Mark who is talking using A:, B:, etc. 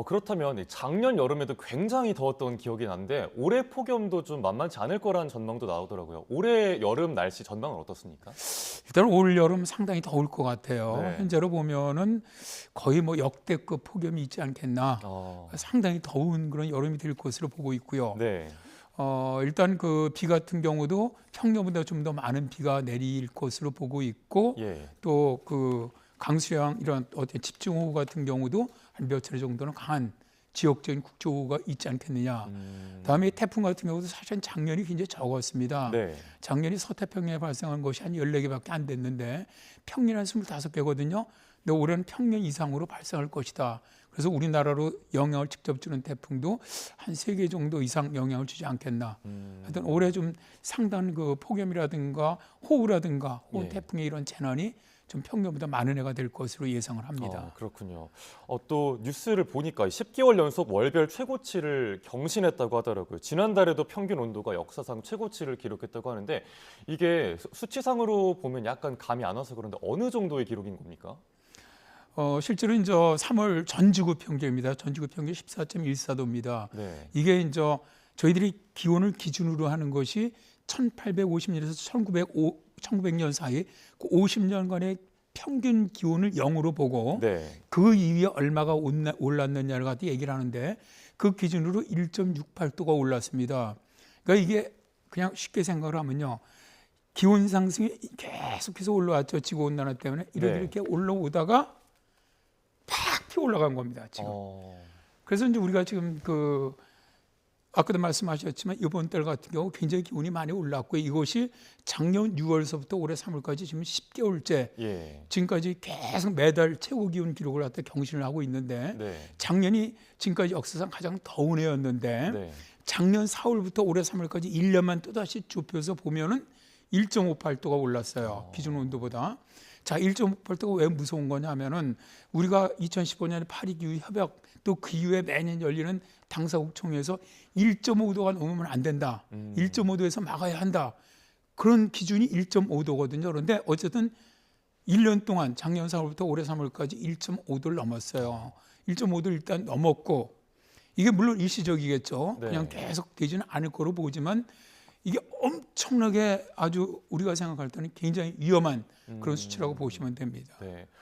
A: 그렇다면 작년 여름에도 굉장히 더웠던 기억이 나는데 올해 폭염도 좀 만만치 않을 거라는 전망도 나오더라고요. 올해 여름 날씨 전망은 어떻습니까?
B: 일단 올 여름 상당히 더울 것 같아요.
A: 네.
B: 현재로 보면은 거의 뭐 역대급 폭염이 있지 않겠나. 상당히 더운 그런 여름이 될 것으로 보고 있고요.
A: 네.
B: 일단 그 비 같은 경우도 평년보다 좀 더 많은 비가 내릴 것으로 보고 있고,
A: 예.
B: 또 그 강수량 이런 어떤 집중호우 같은 경우도 한 몇 차례 정도는 강한 지역적인 국조우가 있지 않겠느냐. 다음에 태풍 같은 경우도 사실 작년이 굉장히 적었습니다.
A: 네.
B: 작년이 서태평양에 발생한 것이 한 14개밖에 안 됐는데 평년 한 25개거든요. 근데 올해는 평년 이상으로 발생할 것이다. 그래서 우리나라로 영향을 직접 주는 태풍도 한 3개 정도 이상 영향을 주지 않겠나. 하여튼 올해 좀 상당한 그 폭염이라든가 호우라든가 혹은
A: 예.
B: 태풍의 이런 재난이 좀 평년보다 많은 해가 될 것으로 예상을 합니다.
A: 그렇군요. 또 뉴스를 보니까 10개월 연속 월별 최고치를 경신했다고 하더라고요. 지난달에도 평균 온도가 역사상 최고치를 기록했다고 하는데 이게 수치상으로 보면 약간 감이 안 와서 그런데 어느 정도의 기록인 겁니까?
B: 실제로 이제 3월 전지구 평균입니다. 전지구 평균 14.14도입니다.
A: 네.
B: 이게 이제 저희들이 기온을 기준으로 하는 것이 1850년에서 1900년 사이 그 50년간의 평균 기온을 0으로 보고
A: 네.
B: 그 이후에 얼마가 올랐느냐를 갖고 얘기를 하는데 그 기준으로 1.68도가 올랐습니다. 그러니까 이게 그냥 쉽게 생각을 하면요. 기온 상승이 계속해서 올라왔죠. 지구온난화 때문에 이렇게 올라오다가 팍 튀어 올라간 겁니다. 지금. 그래서 이제 우리가 지금 그 아까도 말씀하셨지만 이번 달 같은 경우 굉장히 기온이 많이 올랐고 이것이 작년 6월서부터 올해 3월까지 지금 10개월째
A: 예.
B: 지금까지 계속 매달 최고 기온 기록을 갖다 경신을 하고 있는데
A: 네.
B: 작년이 지금까지 역사상 가장 더운 해였는데
A: 네.
B: 작년 4월부터 올해 3월까지 1년만 또다시 좁혀서 보면은 1.58도가 올랐어요. 기준 온도보다. 자, 1.58도가 왜 무서운 거냐 하면은 우리가 2015년에 파리 기후 협약 또 그 이후에 매년 열리는 당사국 총회에서 1.5도가 넘으면 안 된다. 1.5도에서 막아야 한다. 그런 기준이 1.5도거든요. 그런데 어쨌든 1년 동안 작년 4월부터 올해 3월까지 1.5도를 넘었어요. 1.5도를 일단 넘었고 이게 물론 일시적이겠죠.
A: 네.
B: 그냥 계속 되지는 않을 거로 보지만 이게 엄청나게 아주 우리가 생각할 때는 굉장히 위험한 그런 수치라고 보시면 됩니다.
A: 네.